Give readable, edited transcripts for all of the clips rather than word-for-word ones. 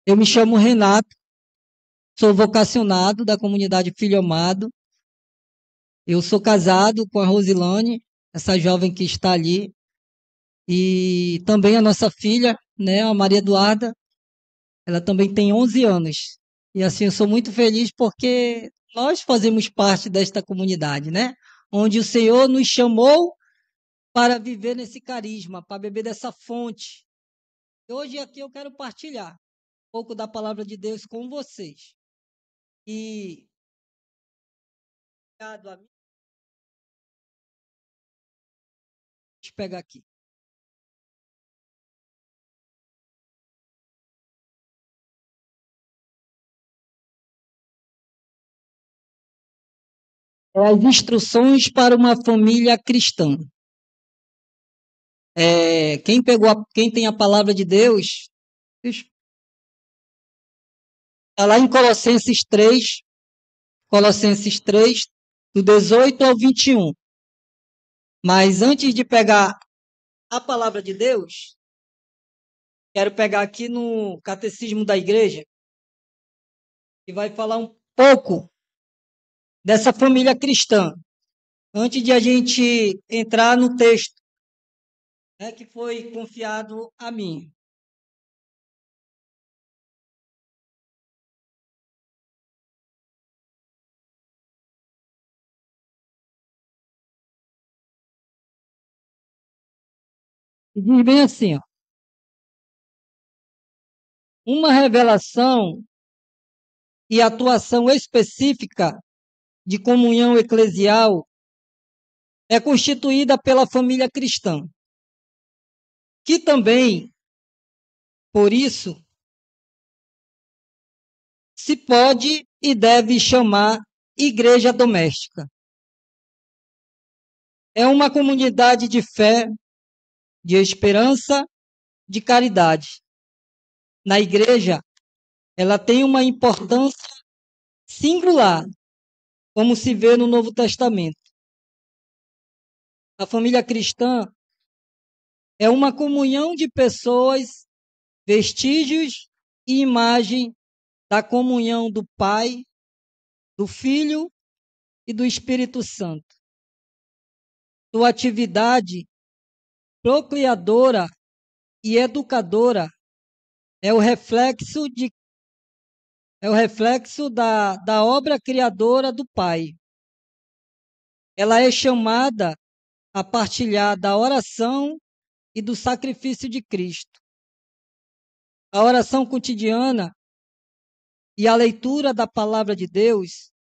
Eu me chamo Renato, sou vocacionado da comunidade Filho Amado. Eu sou casado com a Rosilane, essa jovem que está ali, e também a nossa filha, né, a Maria Eduarda, ela também tem 11 anos. E assim, eu sou muito feliz porque nós fazemos parte desta comunidade, né? Onde o Senhor nos chamou para viver nesse carisma, para beber dessa fonte. E hoje aqui eu quero partilhar um pouco da palavra de Deus com vocês. E obrigado a mim, deixa eu pegar aqui. É as instruções para uma família cristã. Quem tem a palavra de Deus, está lá em Colossenses 3, do 18 ao 21. Mas antes de pegar a palavra de Deus, quero pegar aqui no Catecismo da Igreja, que vai falar um pouco dessa família cristã, antes de a gente entrar no texto, né, que foi confiado a mim. E diz bem assim, ó, uma revelação e atuação específica de comunhão eclesial é constituída pela família cristã, que também, por isso, se pode e deve chamar igreja doméstica. É uma comunidade de fé, de esperança, de caridade. Na igreja, ela tem uma importância singular, como se vê no Novo Testamento. A família cristã é uma comunhão de pessoas, vestígios e imagem da comunhão do Pai, do Filho e do Espírito Santo. Sua atividade procriadora e educadora é o reflexo, da obra criadora do Pai. Ela é chamada a partilhar da oração e do sacrifício de Cristo. A oração cotidiana e a leitura da palavra de Deus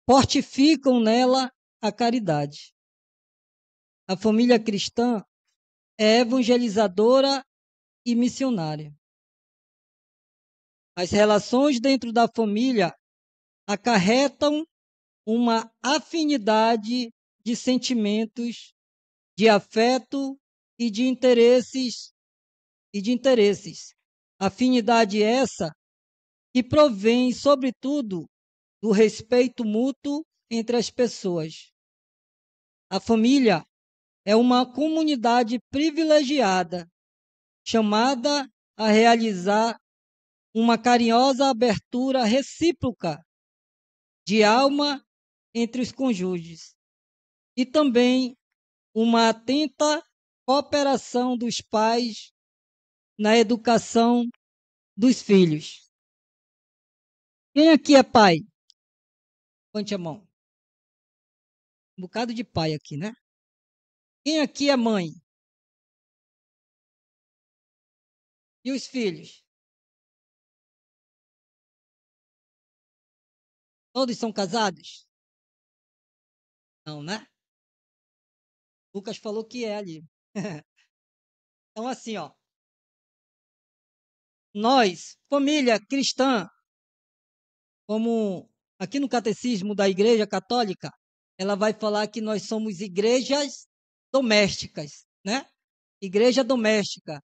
fortificam nela a caridade. A família cristã é evangelizadora e missionária. As relações dentro da família acarretam uma afinidade de sentimentos, de afeto e de interesses. Afinidade essa que provém, sobretudo, do respeito mútuo entre as pessoas. A família é uma comunidade privilegiada, chamada a realizar uma carinhosa abertura recíproca de alma entre os cônjuges e também uma atenta cooperação dos pais na educação dos filhos. Quem aqui é pai? Levante a mão. Um bocado de pai aqui, né? Quem aqui é mãe? E os filhos? Todos são casados? Não, né? Lucas falou que é ali. Então, assim, ó. Nós, família cristã, como aqui no Catecismo da Igreja Católica, ela vai falar que nós somos igrejas domésticas, né? Igreja doméstica.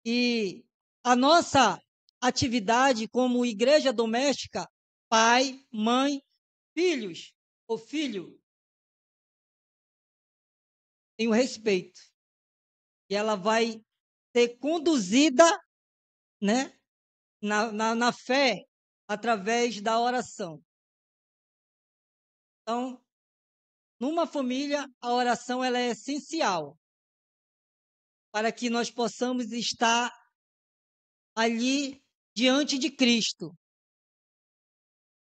E a nossa atividade como igreja doméstica, pai, mãe, filhos, ou filho, tem o respeito. E ela vai ser conduzida, né, na fé através da oração. Então, numa família, a oração ela é essencial para que nós possamos estar ali diante de Cristo.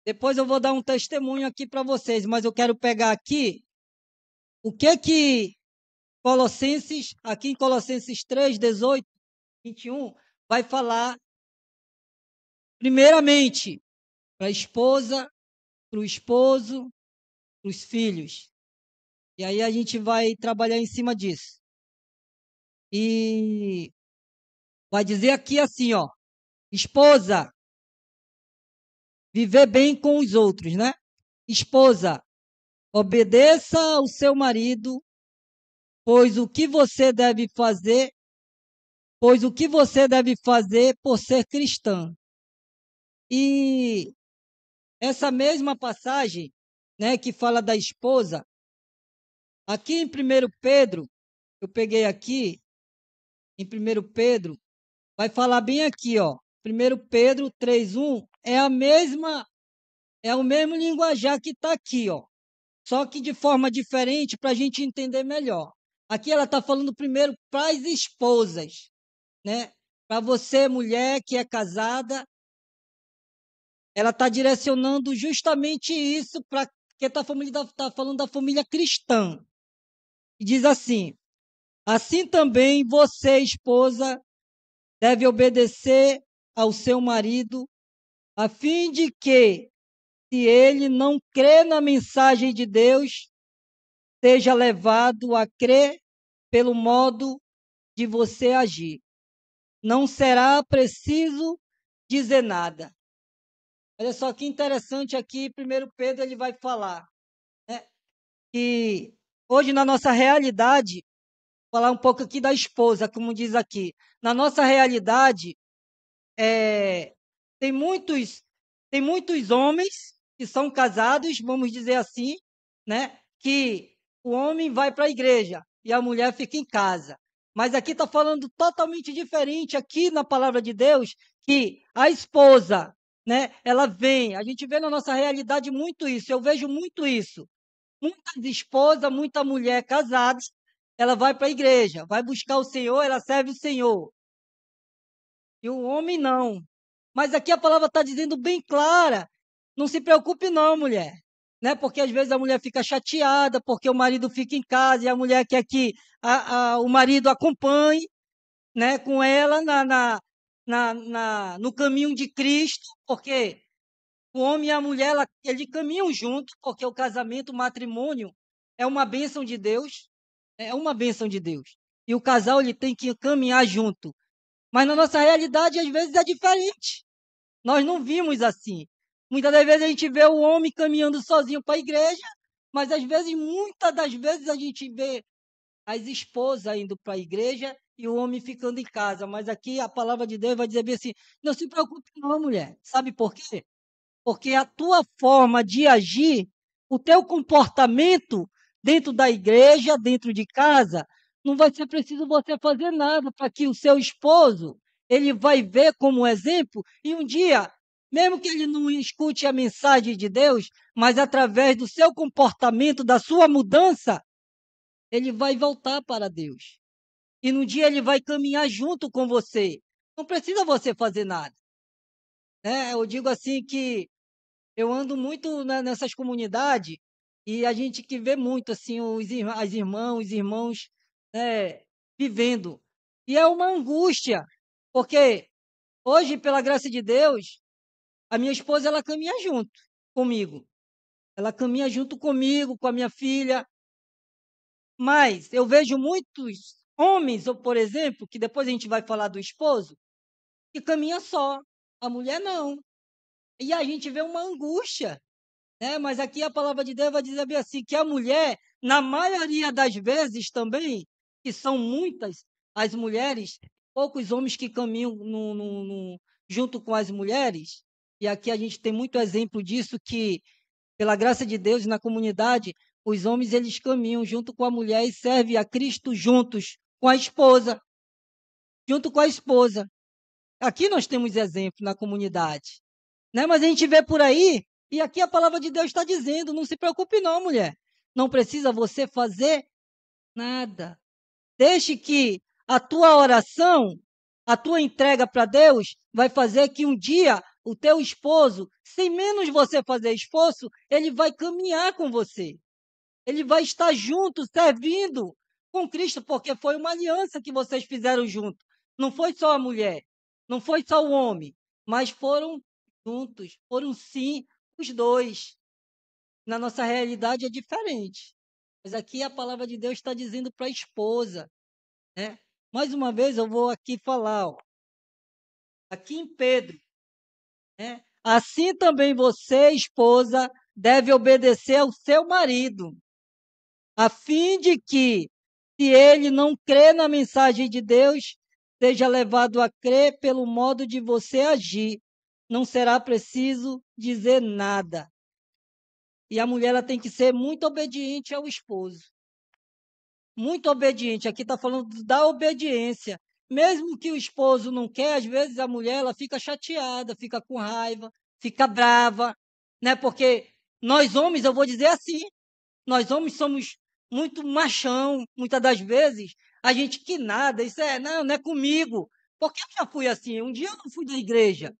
Depois eu vou dar um testemunho aqui para vocês, mas eu quero pegar aqui o que Colossenses, aqui em Colossenses 3, 18, 21, vai falar primeiramente para a esposa, para o esposo, para os filhos. E aí a gente vai trabalhar em cima disso. E vai dizer aqui assim, ó, esposa, viver bem com os outros, né? Esposa, obedeça ao seu marido, pois o que você deve fazer, pois o que você deve fazer por ser cristã. E essa mesma passagem, né, que fala da esposa, aqui em 1 Pedro, eu peguei aqui, em 1 Pedro, vai falar bem aqui, ó. 1 Pedro 3:1 é o mesmo linguajar que está aqui, ó. Só que de forma diferente para a gente entender melhor. Aqui ela está falando primeiro para as esposas, né? Para você, mulher que é casada, ela está direcionando justamente isso para que está falando da família cristã. E diz assim: assim também você, esposa, deve obedecer ao seu marido, a fim de que, se ele não crê na mensagem de Deus, seja levado a crer pelo modo de você agir. Não será preciso dizer nada. Olha só que interessante aqui, 1 Pedro ele vai falar, né, que hoje na nossa realidade, falar um pouco aqui da esposa, como diz aqui, na nossa realidade, é, tem muitos, tem muitos homens que são casados, vamos dizer assim, né, que o homem vai para a igreja e a mulher fica em casa. Mas aqui está falando totalmente diferente, aqui na palavra de Deus, que a esposa, né, ela vem, a gente vê na nossa realidade muito isso, eu vejo muito isso. Muitas esposas, muita mulher casada, ela vai para a igreja, vai buscar o Senhor, ela serve o Senhor. E o homem não. Mas aqui a palavra está dizendo bem clara: não se preocupe, não, mulher. Né? Porque às vezes a mulher fica chateada, porque o marido fica em casa e a mulher quer que o marido acompanhe, né, com ela no caminho de Cristo, porque o homem e a mulher eles caminham juntos, porque o casamento, o matrimônio, é uma bênção de Deus, é uma bênção de Deus. E o casal ele tem que caminhar junto. Mas na nossa realidade, às vezes, é diferente. Nós não vimos assim. Muitas das vezes a gente vê o homem caminhando sozinho para a igreja, mas às vezes, muitas das vezes, a gente vê as esposas indo para a igreja e o homem ficando em casa. Mas aqui a palavra de Deus vai dizer bem assim: não se preocupe, não, mulher. Sabe por quê? Porque a tua forma de agir, o teu comportamento dentro da igreja, dentro de casa, não vai ser preciso você fazer nada para que o seu esposo, ele vai ver como exemplo e um dia, mesmo que ele não escute a mensagem de Deus, mas através do seu comportamento, da sua mudança, ele vai voltar para Deus. E no dia ele vai caminhar junto com você. Não precisa você fazer nada. Né? Eu digo assim que eu ando muito nessas comunidades e a gente que vê muito assim os irmãos, né, vivendo. E é uma angústia, porque hoje, pela graça de Deus, a minha esposa ela caminha junto comigo. Ela caminha junto comigo, com a minha filha. Mas eu vejo muitos homens, ou por exemplo, que depois a gente vai falar do esposo, que caminha só. A mulher não. E a gente vê uma angústia. Mas aqui a palavra de Deus vai dizer bem assim, que a mulher, na maioria das vezes também, que são muitas as mulheres, poucos homens que caminham junto com as mulheres, e aqui a gente tem muito exemplo disso, que pela graça de Deus na comunidade, os homens eles caminham junto com a mulher e servem a Cristo juntos com a esposa, junto com a esposa. Aqui nós temos exemplo na comunidade, né? Mas a gente vê por aí, e aqui a palavra de Deus está dizendo: não se preocupe, não, mulher. Não precisa você fazer nada. Deixe que a tua oração, a tua entrega para Deus, vai fazer que um dia o teu esposo, sem menos você fazer esforço, ele vai caminhar com você. Ele vai estar junto, servindo com Cristo, porque foi uma aliança que vocês fizeram junto. Não foi só a mulher, não foi só o homem, mas foram juntos, foram sim os dois. Na nossa realidade é diferente. Mas aqui a palavra de Deus está dizendo para a esposa, né? Mais uma vez eu vou aqui falar, ó, aqui em Pedro, né? Assim também você, esposa, deve obedecer ao seu marido, a fim de que, se ele não crê na mensagem de Deus, seja levado a crer pelo modo de você agir. Não será preciso dizer nada. E a mulher ela tem que ser muito obediente ao esposo. Muito obediente. Aqui está falando da obediência. Mesmo que o esposo não quer, às vezes a mulher ela fica chateada, fica com raiva, fica brava, né? Porque nós homens, eu vou dizer assim, nós homens somos muito machão, muitas das vezes. A gente que nada, isso não é comigo. Porque eu já fui assim. Um dia eu não fui da igreja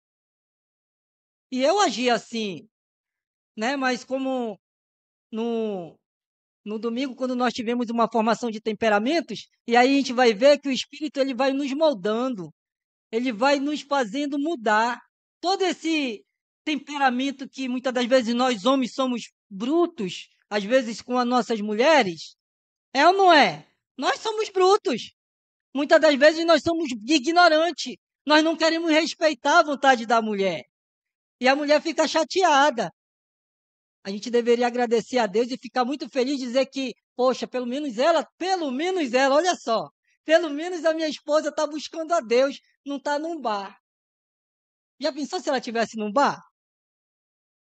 e eu agi assim, né? Mas como no, no domingo, quando nós tivemos uma formação de temperamentos, e aí a gente vai ver que o Espírito ele vai nos moldando, ele vai nos fazendo mudar. Todo esse temperamento que muitas das vezes nós homens somos brutos, às vezes com as nossas mulheres, é ou não é? Nós somos brutos. Muitas das vezes nós somos ignorantes. Nós não queremos respeitar a vontade da mulher. E a mulher fica chateada. A gente deveria agradecer a Deus e ficar muito feliz, dizer que, poxa, pelo menos ela, olha só, pelo menos a minha esposa está buscando a Deus, não está num bar. Já pensou se ela estivesse num bar?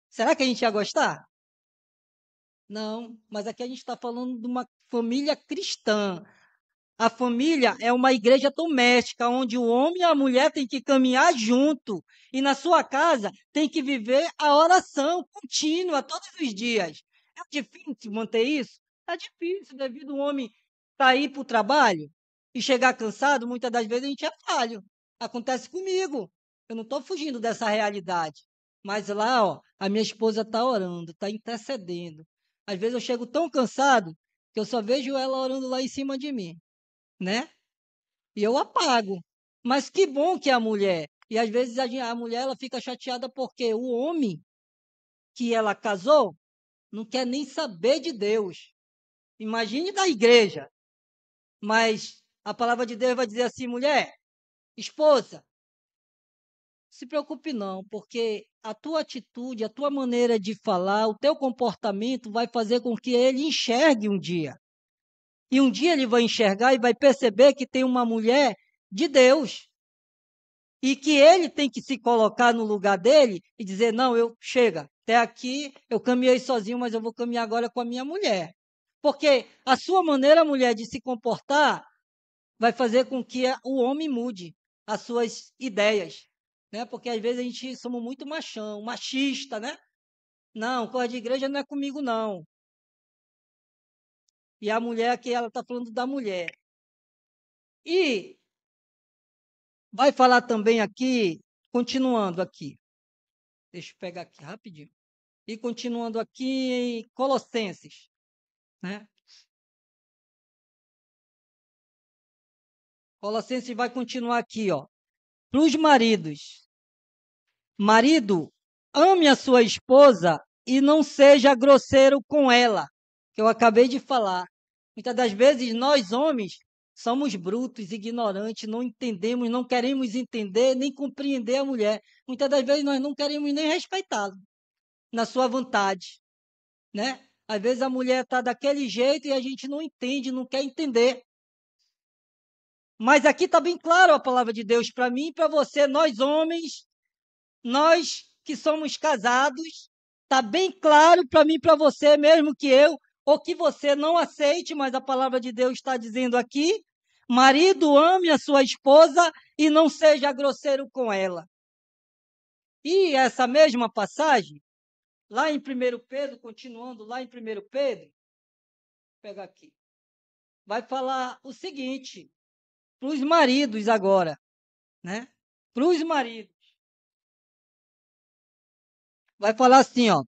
Será que a gente ia gostar? Não, mas aqui a gente está falando de uma família cristã. A família é uma igreja doméstica, onde o homem e a mulher têm que caminhar junto. E na sua casa tem que viver a oração contínua, todos os dias. É difícil manter isso? É difícil, devido ao homem sair para o trabalho e chegar cansado, muitas das vezes a gente é falho. Acontece comigo. Eu não estou fugindo dessa realidade. Mas lá, ó, a minha esposa está orando, está intercedendo. Às vezes eu chego tão cansado que eu só vejo ela orando lá em cima de mim, né? E eu apago. Mas que bom que é a mulher. E às vezes a mulher ela fica chateada porque o homem que ela casou não quer nem saber de Deus. Imagine da igreja. Mas a palavra de Deus vai dizer assim, mulher, esposa, se preocupe não, porque a tua atitude, a tua maneira de falar, o teu comportamento vai fazer com que ele enxergue um dia. E um dia ele vai enxergar e vai perceber que tem uma mulher de Deus. E que ele tem que se colocar no lugar dele e dizer: não, chega, até aqui eu caminhei sozinho, mas eu vou caminhar agora com a minha mulher. Porque a sua maneira, mulher, de se comportar vai fazer com que o homem mude as suas ideias. Né? Porque às vezes a gente somos muito machão, machista, né? Não, coisa de igreja não é comigo, não. E a mulher aqui, ela está falando da mulher. E vai falar também aqui, continuando aqui. Deixa eu pegar aqui rapidinho. E continuando aqui em Colossenses, né? Colossenses vai continuar aqui, ó. Para os maridos. Marido, ame a sua esposa e não seja grosseiro com ela, que eu acabei de falar. Muitas das vezes nós homens somos brutos, ignorantes, não entendemos, não queremos entender nem compreender a mulher. Muitas das vezes nós não queremos nem respeitá-la na sua vontade, né? Às vezes a mulher está daquele jeito e a gente não entende, não quer entender. Mas aqui está bem claro a palavra de Deus para mim e para você, nós homens, nós que somos casados, está bem claro para mim e para você, mesmo que eu, ou que você não aceite, mas a palavra de Deus está dizendo aqui, marido ame a sua esposa e não seja grosseiro com ela. E essa mesma passagem, lá em 1 Pedro, continuando lá em 1 Pedro, vou pegar aqui, vai falar o seguinte, para os maridos agora, né? Para os maridos. Vai falar assim, ó.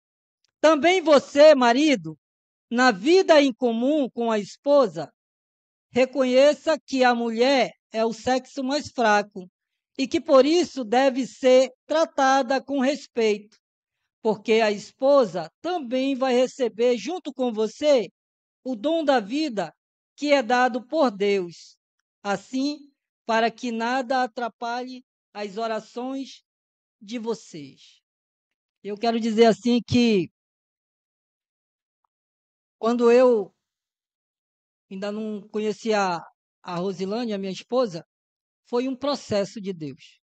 Também você, marido, na vida em comum com a esposa, reconheça que a mulher é o sexo mais fraco e que por isso deve ser tratada com respeito, porque a esposa também vai receber junto com você o dom da vida que é dado por Deus. Assim, para que nada atrapalhe as orações de vocês. Eu quero dizer assim que quando eu ainda não conhecia a Rosilane, a minha esposa, foi um processo de Deus.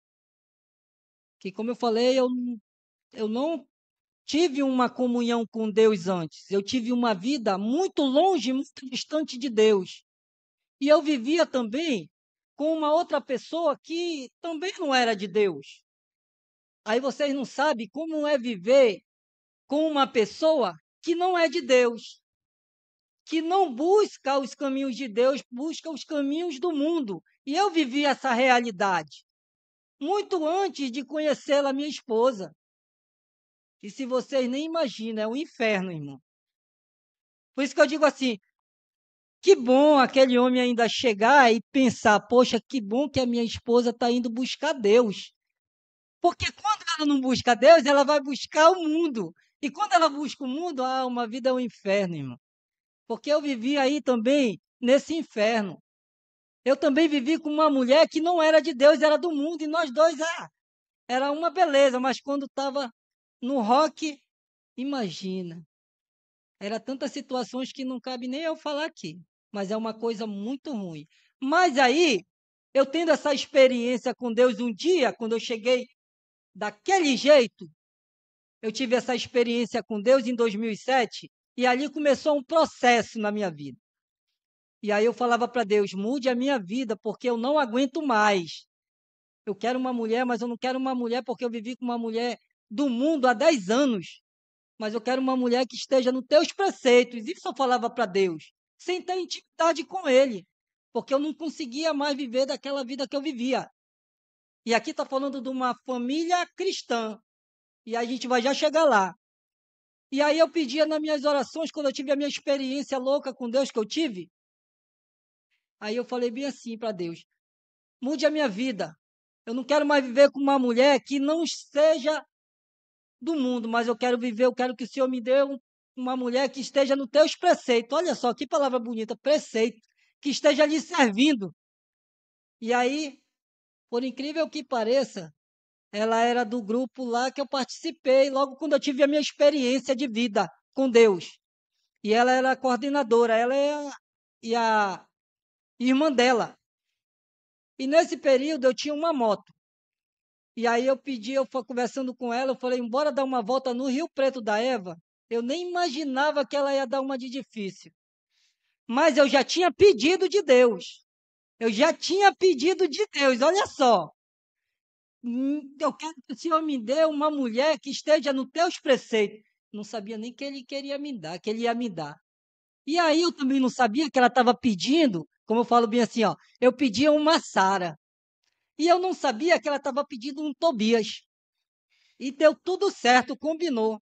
Que, como eu falei, eu não tive uma comunhão com Deus antes. Eu tive uma vida muito longe, muito distante de Deus. E eu vivia também com uma outra pessoa que também não era de Deus. Aí vocês não sabem como é viver com uma pessoa que não é de Deus, que não busca os caminhos de Deus, busca os caminhos do mundo. E eu vivi essa realidade muito antes de conhecê-la, minha esposa. E se vocês nem imaginam, é um inferno, irmão. Por isso que eu digo assim, que bom aquele homem ainda chegar e pensar, poxa, que bom que a minha esposa está indo buscar Deus. Porque quando ela não busca Deus, ela vai buscar o mundo. E quando ela busca o mundo, uma vida é um inferno, irmão. Porque eu vivi aí também nesse inferno. Eu também vivi com uma mulher que não era de Deus, era do mundo, e nós dois, era uma beleza, mas quando estava no rock, imagina. Era tantas situações que não cabe nem eu falar aqui, mas é uma coisa muito ruim. Mas aí, eu tendo essa experiência com Deus um dia, quando eu cheguei daquele jeito, eu tive essa experiência com Deus em 2007, e ali começou um processo na minha vida. E aí eu falava para Deus, mude a minha vida, porque eu não aguento mais. Eu quero uma mulher, mas eu não quero uma mulher porque eu vivi com uma mulher do mundo há 10 anos. Mas eu quero uma mulher que esteja nos teus preceitos. Isso eu falava para Deus, sem ter intimidade com Ele, porque eu não conseguia mais viver daquela vida que eu vivia. E aqui está falando de uma família cristã, e a gente vai já chegar lá. E aí eu pedia nas minhas orações, quando eu tive a minha experiência louca com Deus que eu tive, aí eu falei bem assim para Deus, mude a minha vida. Eu não quero mais viver com uma mulher que não seja do mundo, mas eu quero viver, eu quero que o Senhor me dê uma mulher que esteja nos teus preceitos. Olha só, que palavra bonita, preceito, que esteja lhe servindo. E aí, por incrível que pareça, ela era do grupo lá que eu participei, logo quando eu tive a minha experiência de vida com Deus. E ela era a coordenadora, e a irmã dela. E nesse período eu tinha uma moto. E aí eu pedi, eu fui conversando com ela, eu falei, embora dar uma volta no Rio Preto da Eva, eu nem imaginava que ela ia dar uma de difícil. Mas eu já tinha pedido de Deus. Eu já tinha pedido de Deus, olha só. Eu quero que o Senhor me dê uma mulher que esteja nos teus preceitos. Não sabia nem que ele queria me dar, que ele ia me dar. E aí eu também não sabia que ela estava pedindo, como eu falo bem assim, ó, eu pedia uma Sara. E eu não sabia que ela estava pedindo um Tobias. E deu tudo certo, combinou.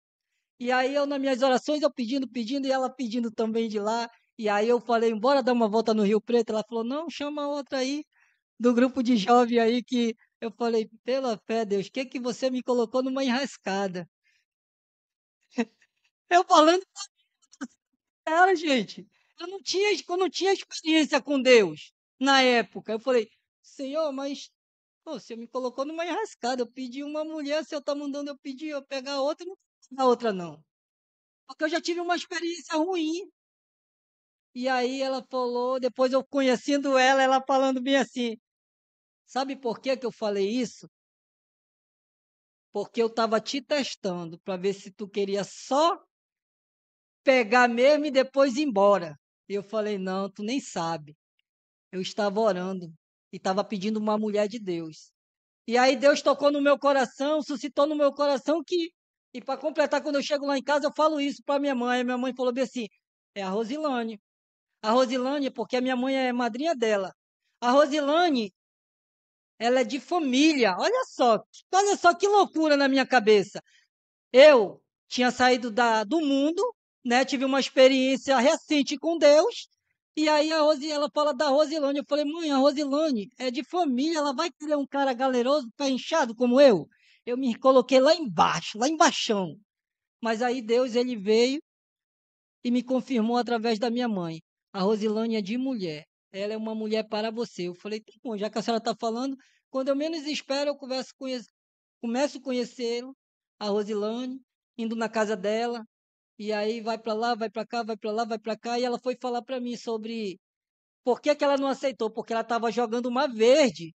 E aí eu, nas minhas orações, eu pedindo, pedindo, e ela pedindo também de lá. E aí eu falei, bora dar uma volta no Rio Preto. Ela falou, não, chama outra aí, do grupo de jovem aí, que eu falei, pela fé, Deus, o que que você me colocou numa enrascada? Eu falando para ela, gente, eu não tinha experiência com Deus na época. Eu falei, Senhor, mas pô, você me colocou numa enrascada. Eu pedi uma mulher, o Senhor está mandando eu pedir, eu pegar outra, não vou pegar outra, não. Porque eu já tive uma experiência ruim. E aí ela falou, depois eu conhecendo ela, ela falando bem assim, sabe por que que eu falei isso? Porque eu estava te testando para ver se tu queria só pegar mesmo e depois ir embora. E eu falei, não, tu nem sabe. Eu estava orando. e estava pedindo uma mulher de Deus. E aí Deus tocou no meu coração, suscitou no meu coração que, e para completar, quando eu chego lá em casa, eu falo isso para minha mãe. Minha mãe falou bem assim: é a Rosilane. A Rosilane, porque a minha mãe é madrinha dela. A Rosilane, ela é de família. Olha só que loucura na minha cabeça. Eu tinha saído do mundo, né? Tive uma experiência recente com Deus. E aí ela fala da Rosilane. Eu falei, mãe, a Rosilane é de família, ela vai querer um cara galeroso, pé inchado como eu. Eu me coloquei lá embaixo, lá embaixão. Mas aí Deus, ele veio e me confirmou através da minha mãe. A Rosilane é de mulher. Ela é uma mulher para você. Eu falei, tá bom, já que a senhora está falando, quando eu menos espero, eu começo a conhecê-lo, a Rosilane, indo na casa dela, e aí vai para lá, vai para cá, vai para lá, vai para cá, e ela foi falar para mim sobre por que que ela não aceitou, porque ela estava jogando uma verde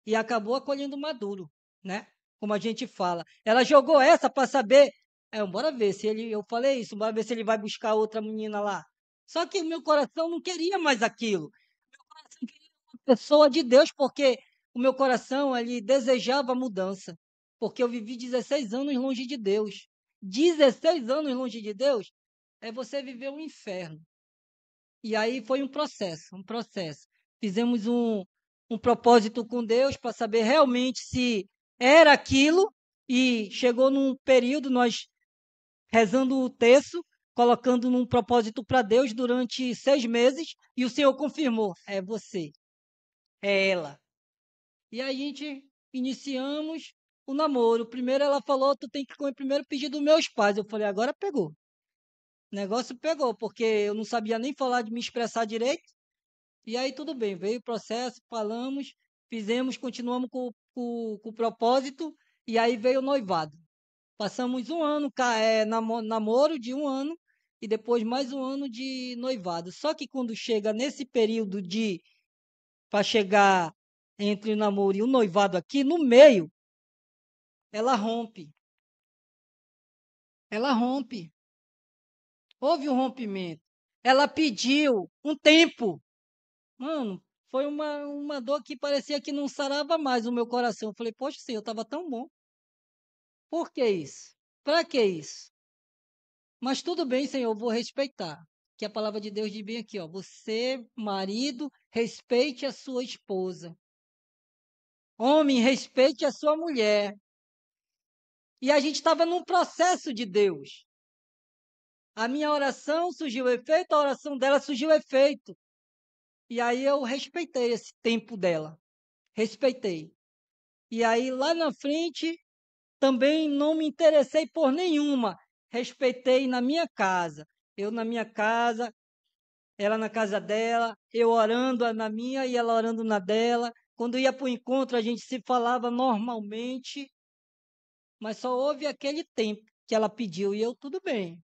e acabou acolhendo maduro, né? Como a gente fala. Ela jogou essa para saber. Bora ver se ele. Eu falei isso, bora ver se ele vai buscar outra menina lá. Só que o meu coração não queria mais aquilo. Meu coração queria uma pessoa de Deus, porque o meu coração ele desejava mudança. Porque eu vivi 16 anos longe de Deus. 16 anos longe de Deus é você viver um inferno. E aí foi um processo, um processo. Fizemos um propósito com Deus para saber realmente se era aquilo, e chegou num período, nós rezando o terço, colocando num propósito para Deus durante 6 meses, e o Senhor confirmou: é você, é ela. E aí a gente iniciamos o namoro. Primeiro ela falou: tu tem que primeiro pedir dos meus pais. Eu falei: agora pegou. O negócio pegou, porque eu não sabia nem falar de me expressar direito. E aí tudo bem, veio o processo, falamos, fizemos, continuamos com o propósito, e aí veio o noivado. Passamos um ano, namoro de um ano, e depois mais um ano de noivado. Só que quando chega nesse período para chegar entre o namoro e o noivado aqui, no meio, ela rompe. Ela rompe. Houve um rompimento. Ela pediu um tempo. Mano, foi uma dor que parecia que não sarava mais o meu coração. Eu falei, poxa, Senhor, estava tão bom. Por que isso? Para que isso? Mas tudo bem, Senhor, eu vou respeitar. Que a palavra de Deus diz bem aqui, ó. Você, marido, respeite a sua esposa. Homem, respeite a sua mulher. E a gente estava num processo de Deus. A minha oração surgiu efeito, a oração dela surgiu efeito. E aí eu respeitei esse tempo dela. Respeitei. E aí lá na frente também não me interessei por nenhuma. Respeitei na minha casa. Eu na minha casa, ela na casa dela, eu orando na minha e ela orando na dela. Quando ia para o encontro, a gente se falava normalmente, mas só houve aquele tempo que ela pediu e eu, tudo bem.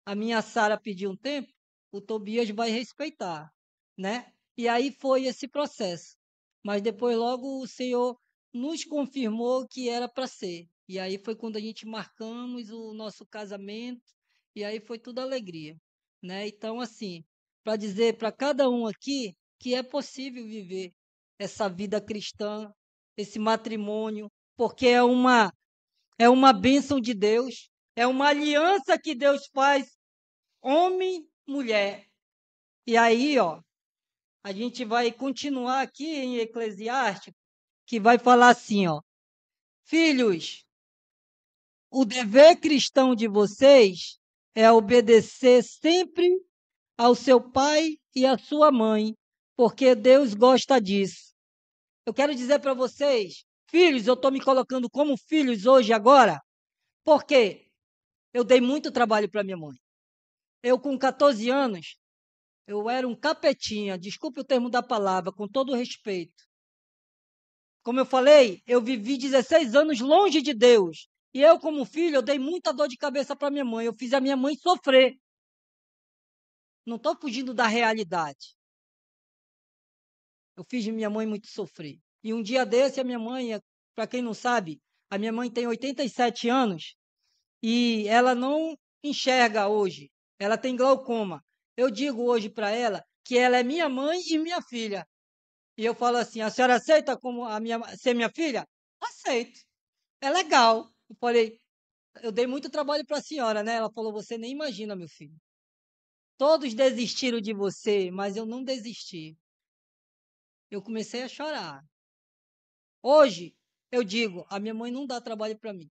A minha Sara pediu um tempo, o Tobias vai respeitar, né? E aí foi esse processo. Mas depois logo o Senhor nos confirmou que era para ser. E aí foi quando a gente marcamos o nosso casamento, e aí foi tudo alegria, né? Então assim, para dizer para cada um aqui que é possível viver essa vida cristã, esse matrimônio, porque é uma bênção de Deus, é uma aliança que Deus faz homem, mulher. E aí, ó, a gente vai continuar aqui em Eclesiástico, que vai falar assim, ó: filhos, o dever cristão de vocês é obedecer sempre ao seu pai e à sua mãe, porque Deus gosta disso. Eu quero dizer para vocês, filhos, eu estou me colocando como filhos hoje, agora, porque eu dei muito trabalho para minha mãe. Eu, com 14 anos, eu era um capetinha, desculpe o termo da palavra, com todo o respeito. Como eu falei, eu vivi 16 anos longe de Deus. E eu, como filho, eu dei muita dor de cabeça para minha mãe. Eu fiz a minha mãe sofrer. Não estou fugindo da realidade. Eu fiz minha mãe muito sofrer. E um dia desse, a minha mãe, para quem não sabe, a minha mãe tem 87 anos e ela não enxerga hoje. Ela tem glaucoma. Eu digo hoje para ela que ela é minha mãe e minha filha. E eu falo assim: a senhora aceita como ser minha filha? Aceito. É legal. Eu falei: eu dei muito trabalho para a senhora, né? Ela falou: você nem imagina, meu filho. Todos desistiram de você, mas eu não desisti. Eu comecei a chorar. Hoje, eu digo: a minha mãe não dá trabalho para mim.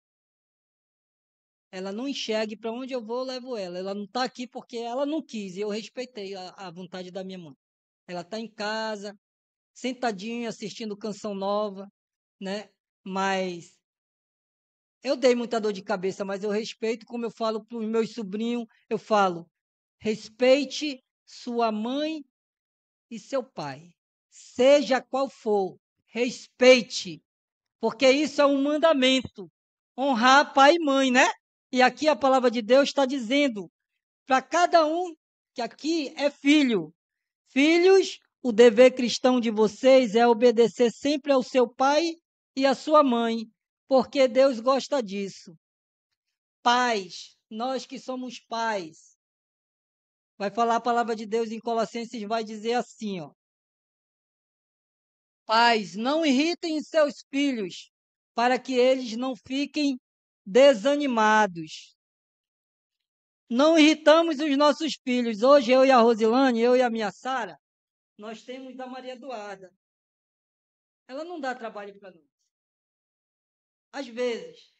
Ela não enxerga e para onde eu vou, eu levo ela. Ela não está aqui porque ela não quis e eu respeitei a vontade da minha mãe. Ela está em casa, sentadinha, assistindo Canção Nova, né? Mas eu dei muita dor de cabeça, mas eu respeito, como eu falo para os meus sobrinhos, eu falo: respeite sua mãe e seu pai, seja qual for, respeite, porque isso é um mandamento, honrar pai e mãe, né? E aqui a palavra de Deus está dizendo para cada um que aqui é filho. Filhos, o dever cristão de vocês é obedecer sempre ao seu pai e à sua mãe, porque Deus gosta disso. Pais, nós que somos pais, vai falar a palavra de Deus em Colossenses, vai dizer assim, ó: pais, não irritem seus filhos, para que eles não fiquem desanimados. Não irritamos os nossos filhos. Hoje eu e a Rosilane, eu e a minha Sara, nós temos a Maria Eduarda. Ela não dá trabalho para nós. Às vezes,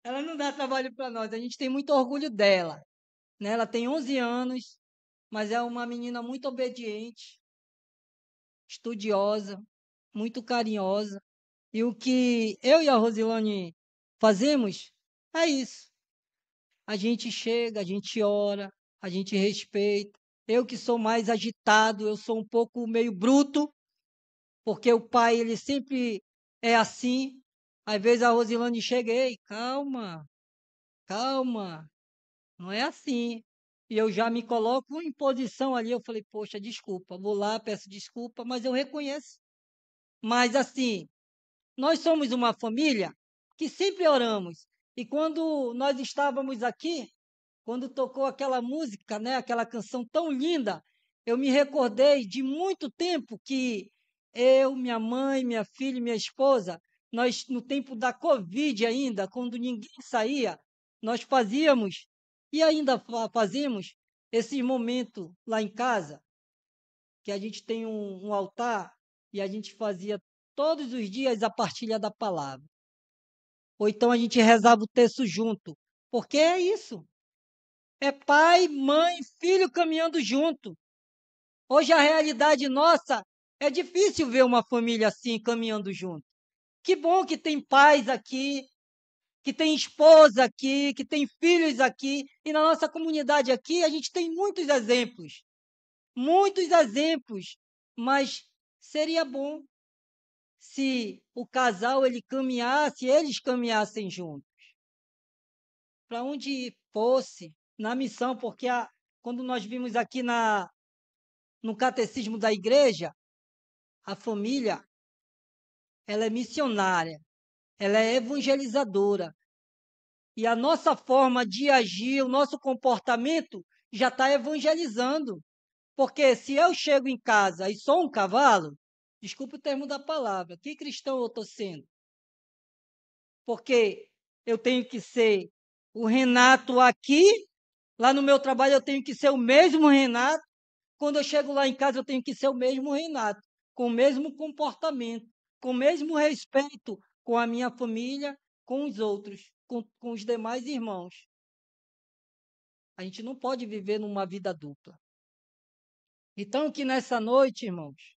ela não dá trabalho para nós. A gente tem muito orgulho dela, né? Ela tem 11 anos, mas é uma menina muito obediente, estudiosa, muito carinhosa. E o que eu e a Rosilane fazemos é isso. A gente chega, a gente ora, a gente respeita. Eu que sou mais agitado, eu sou um pouco meio bruto, porque o pai, ele sempre é assim. Às vezes a Rosilane chega: ei, calma, calma, não é assim. E eu já me coloco em posição ali. Eu falei: poxa, desculpa, vou lá, peço desculpa, mas eu reconheço. Mas assim, nós somos uma família que sempre oramos. E quando nós estávamos aqui, quando tocou aquela música, né, aquela canção tão linda, eu me recordei de muito tempo que eu, minha mãe, minha filha e minha esposa, nós, no tempo da Covid ainda, quando ninguém saía, nós fazíamos, e ainda fazemos, esse momento lá em casa, que a gente tem um altar, e a gente fazia todos os dias a partilha da palavra. Ou então a gente rezava o texto junto, porque é isso. É pai, mãe, filho caminhando junto. Hoje a realidade nossa é difícil ver uma família assim caminhando junto. Que bom que tem pais aqui, que tem esposa aqui, que tem filhos aqui, e na nossa comunidade aqui a gente tem muitos exemplos, mas seria bom se o casal ele caminhasse, eles caminhassem juntos, para onde fosse na missão, porque quando nós vimos aqui no catecismo da igreja, a família, ela é missionária, ela é evangelizadora. E a nossa forma de agir, o nosso comportamento já está evangelizando. Porque se eu chego em casa e sou um cavalo, desculpe o termo da palavra, que cristão eu estou sendo? Porque eu tenho que ser o Renato aqui, lá no meu trabalho eu tenho que ser o mesmo Renato, quando eu chego lá em casa, eu tenho que ser o mesmo Renato, com o mesmo comportamento, com o mesmo respeito com a minha família, com os outros, com os demais irmãos. A gente não pode viver numa vida dupla. Então, que nessa noite, irmãos,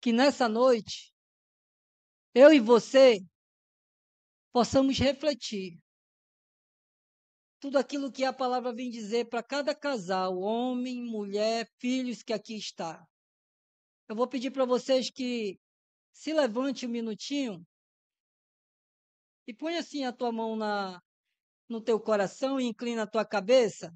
que nessa noite, eu e você possamos refletir tudo aquilo que a palavra vem dizer para cada casal, homem, mulher, filhos que aqui está. Eu vou pedir para vocês que se levante um minutinho e põe assim a tua mão no teu coração e inclina a tua cabeça.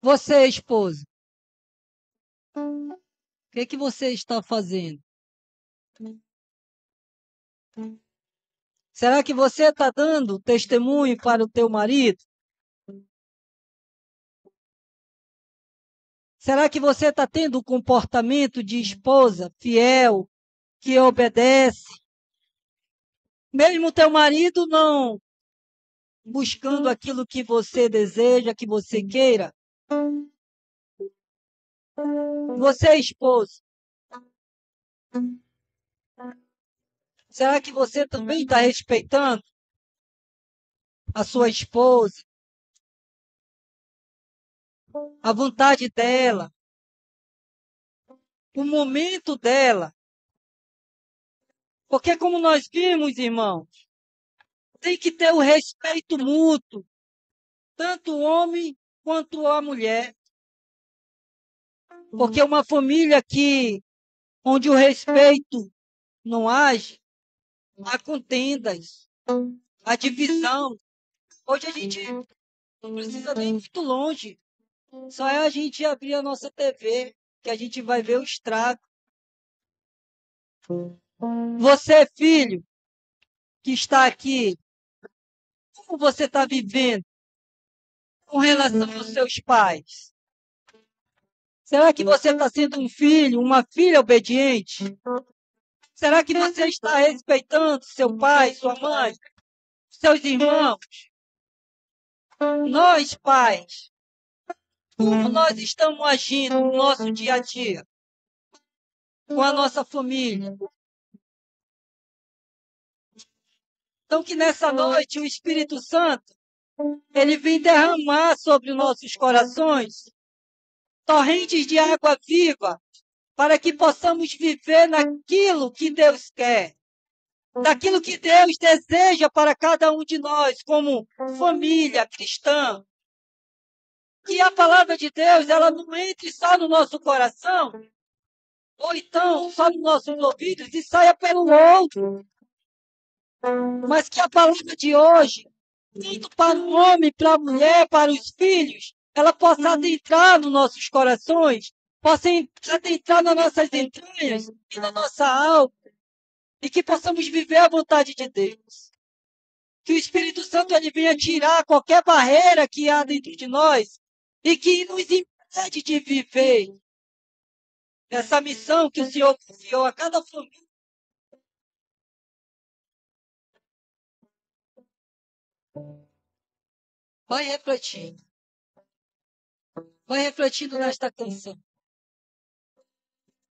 Você, esposo, o que você está fazendo? Será que você está dando testemunho para o teu marido? Será que você está tendo um comportamento de esposa fiel, que obedece? Mesmo teu marido não buscando aquilo que você deseja, que você queira. Você, esposo, será que você também está respeitando a sua esposa, a vontade dela, o momento dela? Porque, como nós vimos, irmão, tem que ter o respeito mútuo, tanto o homem quanto a mulher. Porque uma família onde o respeito não age, há contendas, há divisão. Hoje a gente não precisa nem ir muito longe. Só é a gente abrir a nossa TV, que a gente vai ver o estrago. Você, filho, que está aqui, como você está vivendo com relação aos seus pais? Será que você está sendo um filho, uma filha obediente? Será que você está respeitando seu pai, sua mãe, seus irmãos? Nós, pais, como nós estamos agindo no nosso dia a dia, com a nossa família? Então, que nessa noite o Espírito Santo, ele vem derramar sobre os nossos corações torrentes de água viva, para que possamos viver naquilo que Deus quer, daquilo que Deus deseja para cada um de nós, como família cristã. Que a palavra de Deus, ela não entre só no nosso coração, ou então só nos nossos ouvidos e saia pelo outro, mas que a palavra de hoje, tanto para o homem, para a mulher, para os filhos, ela possa adentrar nos nossos corações, possa adentrar nas nossas entranhas e na nossa alma, e que possamos viver a vontade de Deus. Que o Espírito Santo ele venha tirar qualquer barreira que há dentro de nós e que nos impede de viver essa missão que o Senhor confiou a cada família. Vai refletindo nesta canção.